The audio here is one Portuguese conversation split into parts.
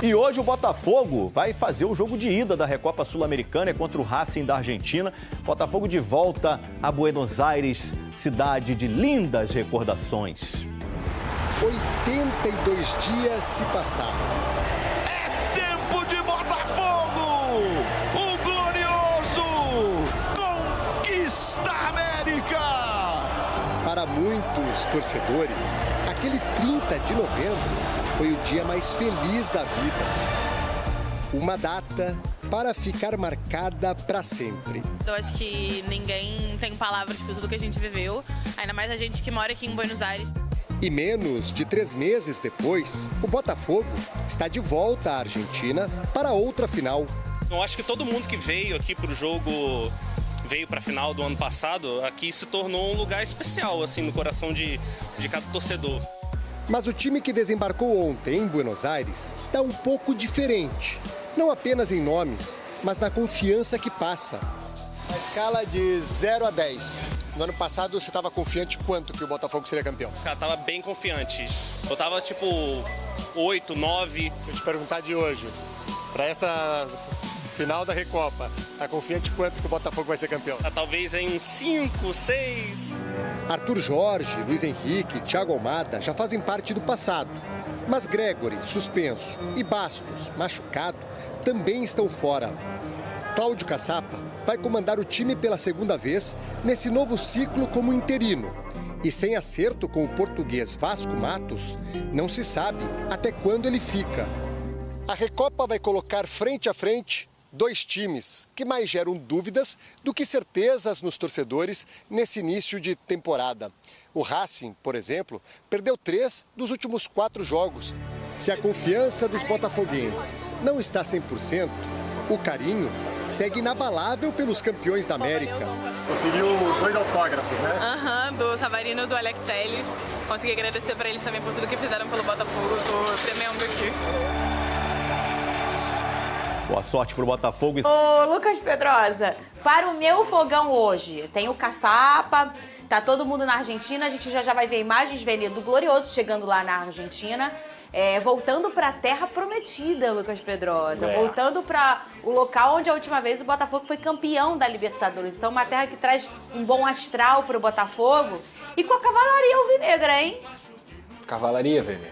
E hoje o Botafogo vai fazer o jogo de ida da Recopa Sul-Americana contra o Racing da Argentina. Botafogo de volta a Buenos Aires, cidade de lindas recordações. 82 dias se passaram. É tempo de Botafogo! O glorioso conquista a América! Para muitos torcedores, aquele 30 de novembro foi o dia mais feliz da vida. Uma data para ficar marcada para sempre. Eu acho que ninguém tem palavras por tudo que a gente viveu, ainda mais a gente que mora aqui em Buenos Aires. E menos de 3 meses depois, o Botafogo está de volta à Argentina para outra final. Eu acho que todo mundo que veio aqui para o jogo, veio para a final do ano passado, aqui se tornou um lugar especial assim no coração de cada torcedor. Mas o time que desembarcou ontem em Buenos Aires está um pouco diferente. Não apenas em nomes, mas na confiança que passa. A escala de 0 a 10. No ano passado você estava confiante quanto que o Botafogo seria campeão? Cara, tava bem confiante. Eu tava tipo 8, 9. Se eu te perguntar de hoje, para essa final da Recopa, tá confiante quanto que o Botafogo vai ser campeão? Talvez em uns 5, 6. Arthur Jorge, Luiz Henrique, Thiago Almada já fazem parte do passado. Mas Gregori, suspenso, e Bastos, machucado, também estão fora. Cláudio Caçapa vai comandar o time pela segunda vez nesse novo ciclo como interino. E sem acerto com o português Vasco Matos, não se sabe até quando ele fica. A Recopa vai colocar frente a frente 2 times que mais geram dúvidas do que certezas nos torcedores nesse início de temporada. O Racing, por exemplo, perdeu 3 dos últimos 4 jogos. Se a confiança dos botafoguenses não está 100%, o carinho segue inabalável pelos campeões da América. Conseguiu 2 autógrafos, né? Do Savarino e do Alex Telles. Consegui agradecer para eles também por tudo que fizeram pelo Botafogo. Tô tremendo aqui. Boa sorte pro Botafogo. Ô, Lucas Pedrosa, para o meu fogão hoje, tem o Caçapa, tá todo mundo na Argentina, a gente já vai ver imagens do Glorioso chegando lá na Argentina, voltando para a terra prometida, Lucas Pedrosa, voltando para o local onde a última vez o Botafogo foi campeão da Libertadores. Então, uma terra que traz um bom astral pro Botafogo e com a cavalaria alvinegra, hein? Cavalaria, Vene?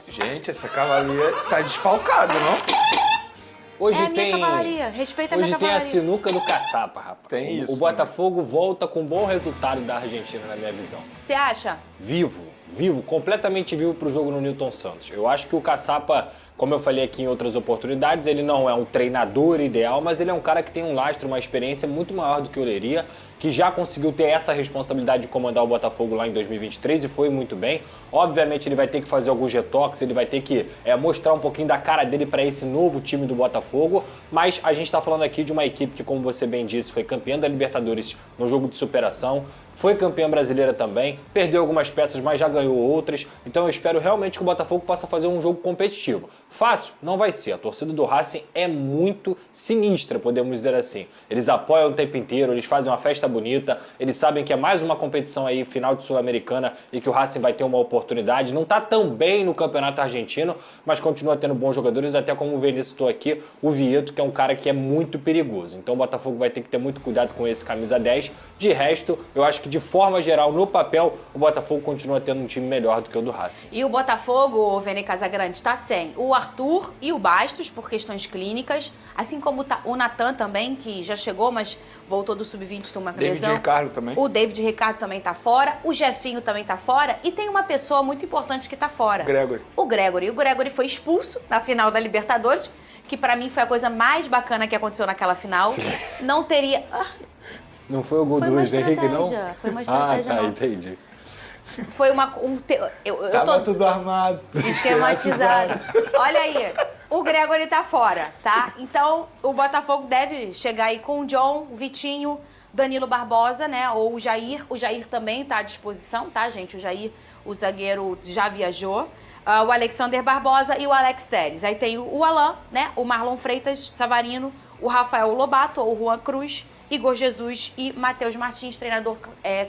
Gente, essa cavalaria tá desfalcada, não? Hoje a minha cavalaria, respeita a minha cavalaria. Hoje tem a sinuca do Caçapa, rapaz. Tem isso. O Botafogo volta com um bom resultado da Argentina, na minha visão. Você acha? Vivo, completamente vivo pro jogo no Newton Santos. Eu acho que o Caçapa, como eu falei aqui em outras oportunidades, ele não é um treinador ideal, mas ele é um cara que tem um lastro, uma experiência muito maior do que o Oreria, que já conseguiu ter essa responsabilidade de comandar o Botafogo lá em 2023 e foi muito bem. Obviamente ele vai ter que fazer alguns retoques, ele vai ter que mostrar um pouquinho da cara dele para esse novo time do Botafogo, mas a gente está falando aqui de uma equipe que, como você bem disse, foi campeã da Libertadores no jogo de superação, foi campeã brasileira também, perdeu algumas peças, mas já ganhou outras. Então eu espero realmente que o Botafogo possa fazer um jogo competitivo. Fácil? Não vai ser. A torcida do Racing é muito sinistra, podemos dizer assim. Eles apoiam o tempo inteiro, eles fazem uma festa bonita, eles sabem que é mais uma competição aí, final de Sul-Americana, e que o Racing vai ter uma oportunidade. Não está tão bem no Campeonato Argentino, mas continua tendo bons jogadores, até como o Vinícius citou aqui, o Vieto, que é um cara que é muito perigoso. Então o Botafogo vai ter que ter muito cuidado com esse camisa 10. De resto, eu acho que de forma geral, no papel, o Botafogo continua tendo um time melhor do que o do Racing. E o Botafogo, o Vene Casagrande, está sem o Arthur e o Bastos por questões clínicas, assim como o Natan também, que já chegou, mas voltou do sub-20, tem uma lesão. David Ricardo também. O David Ricardo também está fora, o Jefinho também está fora, e tem uma pessoa muito importante que está fora. O Gregori. O Gregori foi expulso na final da Libertadores, que pra mim foi a coisa mais bacana que aconteceu naquela final. Não teria... Não foi o gol do Luiz Henrique, não? Foi uma estratégia nossa. Entendi. Foi uma... Tava tudo armado. Esquematizado. Olha aí, o Gregori tá fora, tá? Então, o Botafogo deve chegar aí com o John, o Vitinho, Danilo Barbosa, né? Ou o Jair. O Jair também tá à disposição, tá, gente? O Jair, o zagueiro, já viajou. O Alexander Barbosa e o Alex Telles. Aí tem o Alain, né? O Marlon Freitas, Savarino, o Rafael Lobato, ou Juan Cruz, Igor Jesus e Matheus Martins, treinador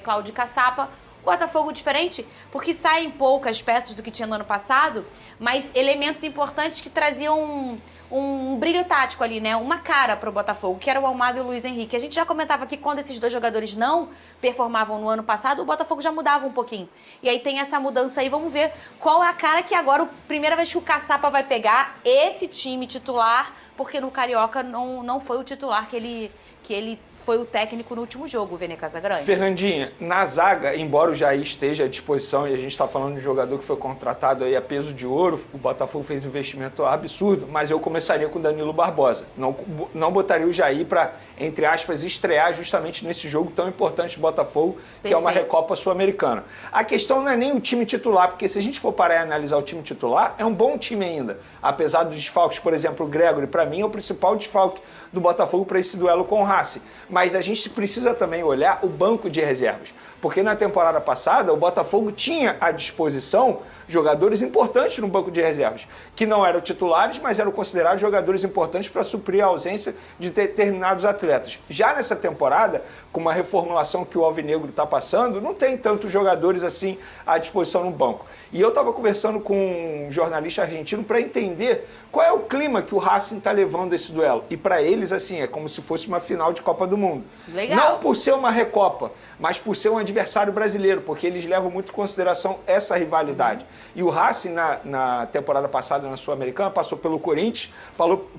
Cláudio Caçapa, O Botafogo diferente, porque saem poucas peças do que tinha no ano passado, mas elementos importantes que traziam um brilho tático ali, né? Uma cara pro Botafogo, que era o Almada e o Luiz Henrique. A gente já comentava que quando esses dois jogadores não performavam no ano passado, o Botafogo já mudava um pouquinho. E aí tem essa mudança aí, vamos ver qual é a cara que agora, primeira vez que o Caçapa vai pegar esse time titular, porque no Carioca não foi o titular que ele foi o técnico no último jogo, o Vene Casagrande. Fernandinha, na zaga, embora o Jair esteja à disposição e a gente está falando de um jogador que foi contratado aí a peso de ouro, o Botafogo fez um investimento absurdo, mas eu começaria com o Danilo Barbosa. Não botaria o Jair para, entre aspas, estrear justamente nesse jogo tão importante do Botafogo, que é uma Recopa Sul-Americana. A questão não é nem o time titular, porque se a gente for parar e analisar o time titular, é um bom time ainda. Apesar dos desfalques, por exemplo, o Gregório, para mim, é o principal desfalque do Botafogo para esse duelo com o Racing. Mas a gente precisa também olhar o banco de reservas, porque na temporada passada o Botafogo tinha à disposição jogadores importantes no banco de reservas, que não eram titulares, mas eram considerados jogadores importantes para suprir a ausência de determinados atletas. Já nessa temporada, com uma reformulação que o Alvinegro está passando, não tem tantos jogadores assim à disposição no banco. E eu estava conversando com um jornalista argentino para entender qual é o clima que o Racing está levando esse duelo. E para eles, assim, é como se fosse uma final de Copa do Mundo. Legal. Não por ser uma Recopa, mas por ser um adversário brasileiro, porque eles levam muito em consideração essa rivalidade. E o Racing, na temporada passada, na Sul-Americana, passou pelo Corinthians,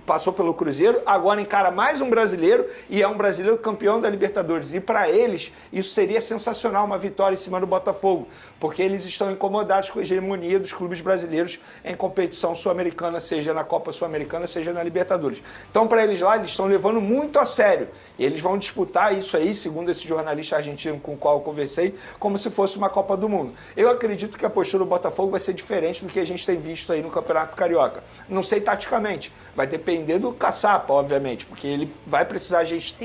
passou pelo Cruzeiro, agora encara mais um brasileiro e é um brasileiro campeão da Libertadores. E para eles, isso seria sensacional, uma vitória em cima do Botafogo, porque eles estão incomodados com a hegemonia dos clubes brasileiros em competição sul-americana, seja na Copa Sul-Americana, seja na Libertadores. Então, para eles lá, eles estão levando muito a sério. E eles vão disputar isso aí, segundo esse jornalista argentino com o qual eu conversei, como se fosse uma Copa do Mundo. Eu acredito que a postura do Botafogo vai ser diferente do que a gente tem visto aí no Campeonato Carioca. Não sei taticamente, vai depender do Caçapa, obviamente, porque ele vai precisar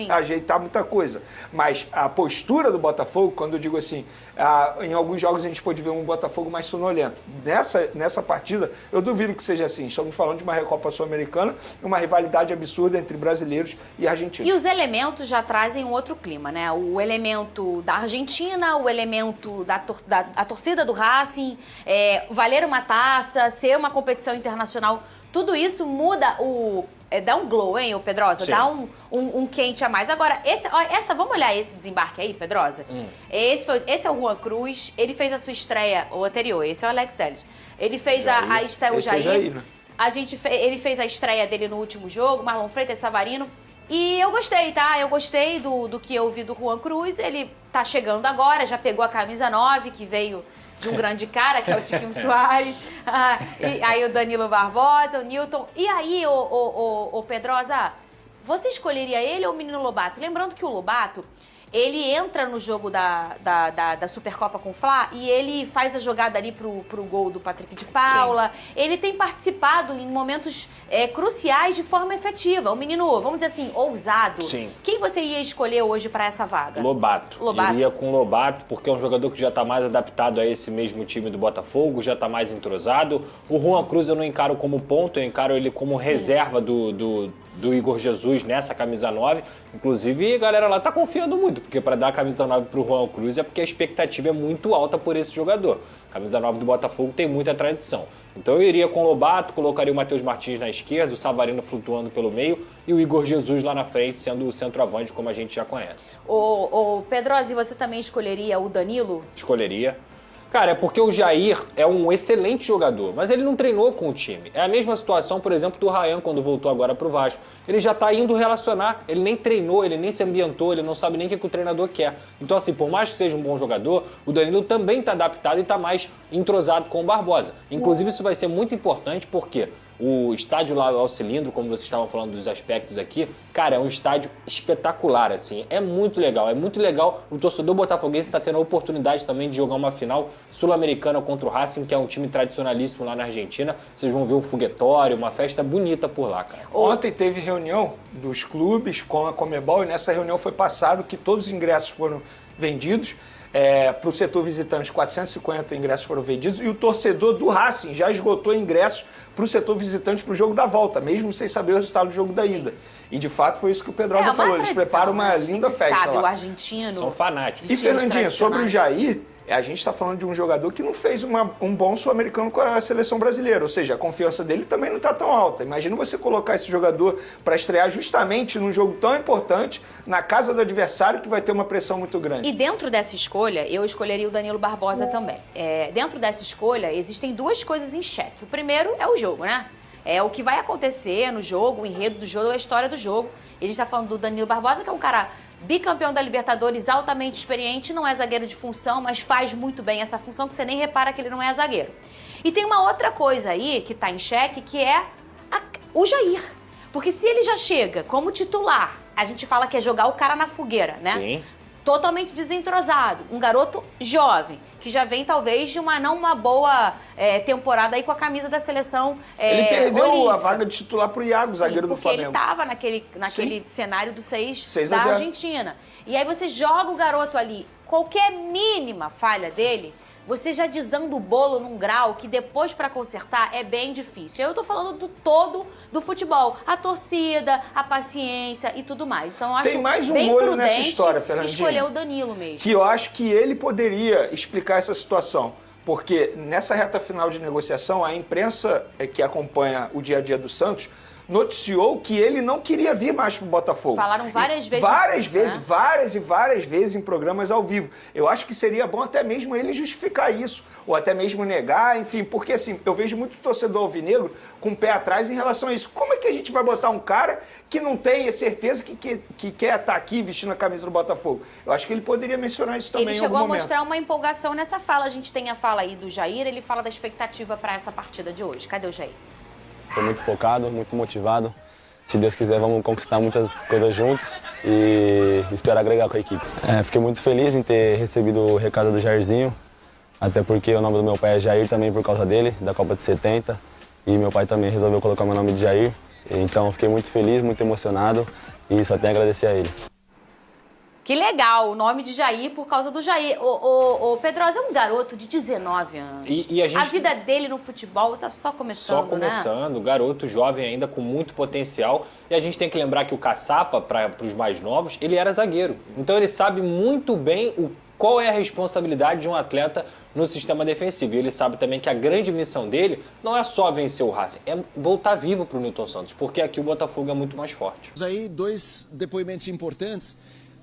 ajeitar muita coisa. Mas a postura do Botafogo, quando eu digo assim, em alguns jogos a gente pode ver um Botafogo mais sonolento. Nessa partida, eu duvido que seja assim. Estamos falando de uma Recopa Sul-Americana, uma rivalidade absurda entre brasileiros e argentinos. E os elementos já trazem um outro clima, né? O elemento da Argentina, o elemento da torcida do Racing, valer uma taça, ser uma competição internacional, tudo isso muda dá um glow, hein, Pedrosa? Sim. Dá um quente a mais. Agora, vamos olhar esse desembarque aí, Pedrosa? Esse é o Juan Cruz, ele fez a sua estreia, o anterior, esse é o Alex Telles. Ele fez o Jair. Né? Ele fez a estreia dele no último jogo, Marlon Freitas, Savarino. E eu gostei, tá? Eu gostei do que eu vi do Juan Cruz. Ele tá chegando agora, já pegou a camisa 9, que veio de um grande cara, que é o Tiquinho Soares. E aí o Danilo Barbosa, o Newton. E aí, o Pedrosa, você escolheria ele ou o menino Lobato? Lembrando que o Lobato, ele entra no jogo da Supercopa com o Fla e ele faz a jogada ali pro gol do Patrick de Paula. Sim. Ele tem participado em momentos cruciais de forma efetiva. O menino, vamos dizer assim, ousado. Sim. Quem você ia escolher hoje para essa vaga? Lobato. Iria com Lobato, porque é um jogador que já está mais adaptado a esse mesmo time do Botafogo, já está mais entrosado. O Juan Cruz eu não encaro como ponto, eu encaro ele como reserva do Igor Jesus nessa camisa 9. Inclusive, a galera lá tá confiando muito, porque para dar a camisa 9 pro Juan Cruz é porque a expectativa é muito alta por esse jogador. A camisa 9 do Botafogo tem muita tradição. Então eu iria com o Lobato, colocaria o Matheus Martins na esquerda, o Savarino flutuando pelo meio e o Igor Jesus lá na frente, sendo o centroavante, como a gente já conhece. O Pedrosa, você também escolheria o Danilo? Escolheria. Cara, é porque o Jair é um excelente jogador, mas ele não treinou com o time. É a mesma situação, por exemplo, do Ryan quando voltou agora pro Vasco. Ele já tá indo relacionar, ele nem treinou, ele nem se ambientou, ele não sabe nem o que o treinador quer. Então, assim, por mais que seja um bom jogador, o Danilo também tá adaptado e tá mais entrosado com o Barbosa. Inclusive, isso vai ser muito importante porque o estádio lá ao Cilindro, como vocês estavam falando dos aspectos aqui, cara, é um estádio espetacular, assim, é muito legal o torcedor botafoguense está tendo a oportunidade também de jogar uma final sul-americana contra o Racing, que é um time tradicionalíssimo lá na Argentina. Vocês vão ver um foguetório, uma festa bonita por lá, cara. Ontem teve reunião dos clubes com a Conmebol e nessa reunião foi passado que todos os ingressos foram vendidos. Para o setor visitante, 450 ingressos foram vendidos e o torcedor do Racing já esgotou ingressos para o setor visitante para o jogo da volta, mesmo sem saber o resultado do jogo da ida. E de fato foi isso que o Pedrosa falou, eles preparam uma linda festa sabe, lá. O argentino... São fanáticos. E Fernandinha, sobre o Jair, A gente está falando de um jogador que não fez um bom sul-americano com a seleção brasileira, ou seja, a confiança dele também não está tão alta. Imagina você colocar esse jogador para estrear justamente num jogo tão importante, na casa do adversário, que vai ter uma pressão muito grande. E dentro dessa escolha, eu escolheria o Danilo Barbosa também. Dentro dessa escolha, existem duas coisas em xeque. O primeiro é o jogo, né? É o que vai acontecer no jogo, o enredo do jogo, a história do jogo. E a gente está falando do Danilo Barbosa, que é um cara bicampeão da Libertadores, altamente experiente, não é zagueiro de função, mas faz muito bem essa função, que você nem repara que ele não é zagueiro. E tem uma outra coisa aí que está em xeque, que é o Jair. Porque se ele já chega como titular, a gente fala que é jogar o cara na fogueira, né? Sim. Totalmente desentrosado, um garoto jovem, que já vem talvez de não uma boa temporada aí com a camisa da seleção ele perdeu olímpica. a vaga de titular pro Iago, zagueiro do Flamengo. Porque ele estava naquele cenário do 6 da 6-0. Argentina. E aí você joga o garoto ali, qualquer mínima falha dele, você já desanda o bolo num grau que depois para consertar é bem difícil. Eu tô falando do todo do futebol. A torcida, a paciência e tudo mais. Então eu acho Tem mais um bem molho nessa prudente história, Fernandinho, escolher o Danilo mesmo. Que eu acho que ele poderia explicar essa situação. Porque nessa reta final de negociação, a imprensa que acompanha o dia a dia do Santos noticiou que ele não queria vir mais pro Botafogo. Falaram várias vezes. Várias vezes em programas ao vivo. Eu acho que seria bom até mesmo ele justificar isso, ou até mesmo negar, enfim, porque assim, eu vejo muito torcedor alvinegro com o pé atrás em relação a isso. Como é que a gente vai botar um cara que não tem certeza que quer estar aqui vestindo a camisa do Botafogo? Eu acho que ele poderia mencionar isso também em algum momento. Ele chegou a mostrar uma empolgação nessa fala. A gente tem a fala aí do Jair, ele fala da expectativa para essa partida de hoje. Cadê o Jair? Estou muito focado, muito motivado. Se Deus quiser, vamos conquistar muitas coisas juntos e esperar agregar com a equipe. Fiquei muito feliz em ter recebido o recado do Jairzinho, até porque o nome do meu pai é Jair também por causa dele, da Copa de 70, e meu pai também resolveu colocar meu nome de Jair. Então fiquei muito feliz, muito emocionado e só tenho a agradecer a ele. Que legal, o nome de Jair por causa do Jair. O Pedrosa é um garoto de 19 anos. E a vida dele no futebol tá só começando, né? Garoto, jovem ainda, com muito potencial. E a gente tem que lembrar que o Caçapa, para os mais novos, ele era zagueiro. Então ele sabe muito bem qual é a responsabilidade de um atleta no sistema defensivo. E ele sabe também que a grande missão dele não é só vencer o Racing, é voltar vivo para o Newton Santos, porque aqui o Botafogo é muito mais forte. Aí, dois depoimentos importantes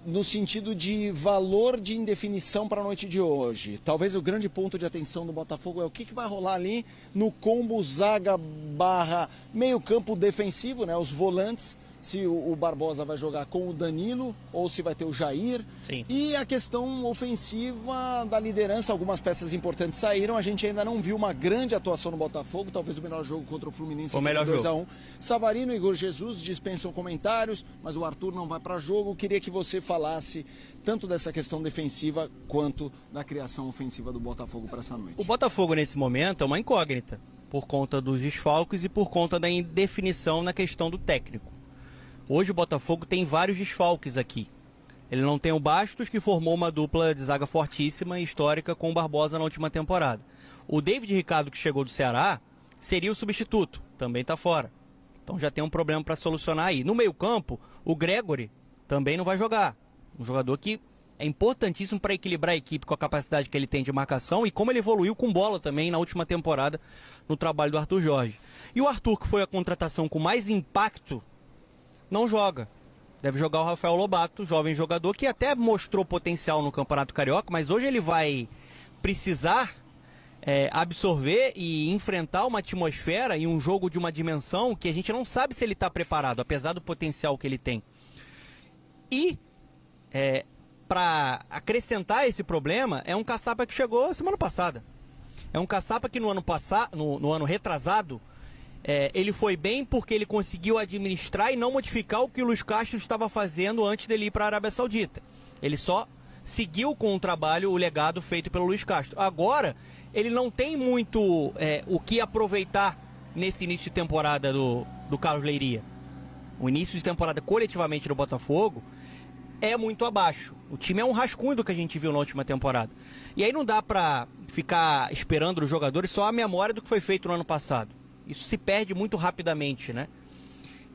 no sentido de valor de indefinição para a noite de hoje. Talvez o grande ponto de atenção do Botafogo é o que vai rolar ali no combo zaga barra meio campo defensivo, né? Os volantes, se o Barbosa vai jogar com o Danilo ou se vai ter o Jair. Sim. E a questão ofensiva da liderança, algumas peças importantes saíram, a gente ainda não viu uma grande atuação no Botafogo, talvez o melhor jogo contra o Fluminense, o melhor 2-1. Savarino e Igor Jesus dispensam comentários, mas o Arthur não vai para jogo. Queria que você falasse tanto dessa questão defensiva quanto da criação ofensiva do Botafogo para essa noite. O Botafogo nesse momento é uma incógnita, por conta dos desfalques e por conta da indefinição na questão do técnico. Hoje o Botafogo tem vários desfalques aqui. Ele não tem o Bastos, que formou uma dupla de zaga fortíssima e histórica com o Barbosa na última temporada. O David Ricardo, que chegou do Ceará, seria o substituto, também está fora. Então já tem um problema para solucionar aí. No meio-campo, o Gregory também não vai jogar. Um jogador que é importantíssimo para equilibrar a equipe com a capacidade que ele tem de marcação e como ele evoluiu com bola também na última temporada no trabalho do Arthur Jorge. E o Arthur, que foi a contratação com mais impacto, não joga. Deve jogar o Rafael Lobato, jovem jogador que até mostrou potencial no Campeonato Carioca, mas hoje ele vai precisar absorver e enfrentar uma atmosfera e um jogo de uma dimensão que a gente não sabe se ele está preparado, apesar do potencial que ele tem. E para acrescentar esse problema, é um caçapa que chegou semana passada. É um caçapa que no ano retrasado, ele foi bem porque ele conseguiu administrar e não modificar o que o Luiz Castro estava fazendo antes dele ir para a Arábia Saudita. Ele só seguiu com o trabalho, o legado feito pelo Luiz Castro. Agora, ele não tem muito o que aproveitar nesse início de temporada do Carlos Leiria. O início de temporada coletivamente do Botafogo é muito abaixo. O time é um rascunho do que a gente viu na última temporada. E aí não dá para ficar esperando os jogadores só a memória do que foi feito no ano passado. Isso se perde muito rapidamente, né?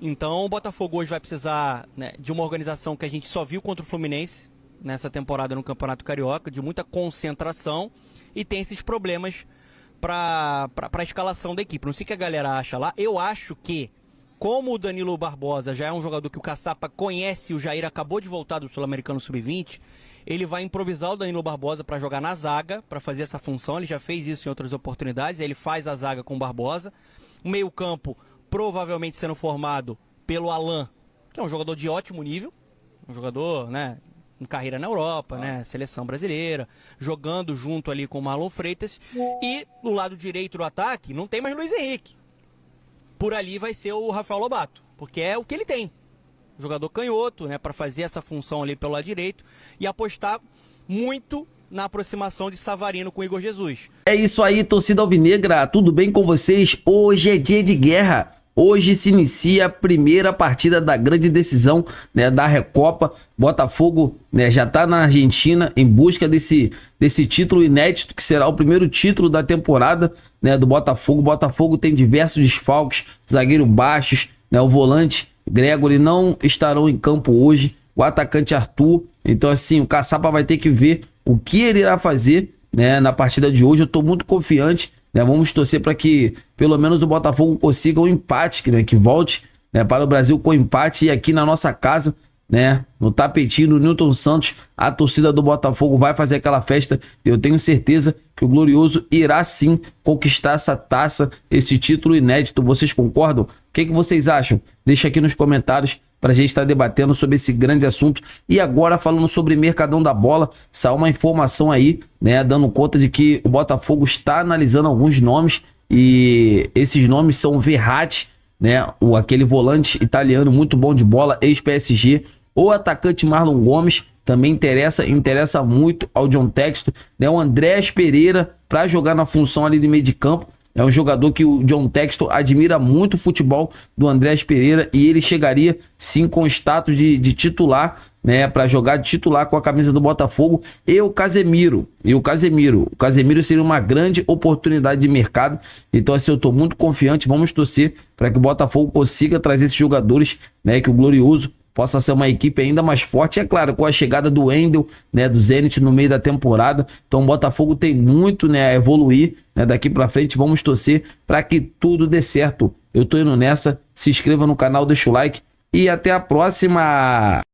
Então o Botafogo hoje vai precisar, né, de uma organização que a gente só viu contra o Fluminense, nessa temporada no Campeonato Carioca, de muita concentração, e tem esses problemas para a escalação da equipe. Não sei o que a galera acha lá. Eu acho que, como o Danilo Barbosa já é um jogador que o Caçapa conhece, o Jair acabou de voltar do Sul-Americano Sub-20, ele vai improvisar o Danilo Barbosa para jogar na zaga, para fazer essa função. Ele já fez isso em outras oportunidades, aí ele faz a zaga com o Barbosa. O meio-campo provavelmente sendo formado pelo Alan, que é um jogador de ótimo nível, um jogador, né, com carreira na Europa, né, seleção brasileira, jogando junto ali com o Marlon Freitas. E do lado direito do ataque não tem mais Luiz Henrique. Por ali vai ser o Rafael Lobato, porque é o que ele tem. Jogador canhoto, né, para fazer essa função ali pelo lado direito, e apostar muito na aproximação de Savarino com Igor Jesus. É isso aí, torcida alvinegra, tudo bem com vocês? Hoje é dia de guerra. Hoje se inicia a primeira partida da grande decisão, né, da Recopa. Botafogo, né, já está na Argentina em busca desse título inédito, que será o primeiro título da temporada, né, do Botafogo. O Botafogo tem diversos desfalques, zagueiro Baixos, né, o volante Gregory não estarão em campo hoje, o atacante Arthur. Então, assim, o Caçapa vai ter que ver o que ele irá fazer, né, na partida de hoje. Eu estou muito confiante, né, vamos torcer para que pelo menos o Botafogo consiga um empate, né, que volte, né, para o Brasil com empate. E aqui na nossa casa, né, no tapetinho do Newton Santos, a torcida do Botafogo vai fazer aquela festa. Eu tenho certeza que o Glorioso irá sim conquistar essa taça, esse título inédito. Vocês concordam? O que vocês acham? Deixa aqui nos comentários para a gente estar debatendo sobre esse grande assunto. E agora, falando sobre Mercadão da Bola, saiu uma informação aí, né, dando conta de que o Botafogo está analisando alguns nomes, e esses nomes são Verratti, né, aquele volante italiano muito bom de bola, ex-PSG, o atacante Marlon Gomes, também interessa muito ao John Textor, né, o Andrés Pereira para jogar na função ali de meio de campo. É um jogador que o John Textor admira muito o futebol do Andrés Pereira, e ele chegaria sim com status de titular, né, para jogar de titular com a camisa do Botafogo. E o Casemiro seria uma grande oportunidade de mercado. Então, assim, eu tô muito confiante. Vamos torcer para que o Botafogo consiga trazer esses jogadores, né, que o Glorioso possa ser uma equipe ainda mais forte. É claro, com a chegada do Wendel, né, do Zenit no meio da temporada. Então o Botafogo tem muito, né, a evoluir, né, daqui para frente. Vamos torcer para que tudo dê certo. Eu tô indo nessa. Se inscreva no canal, deixa o like e até a próxima.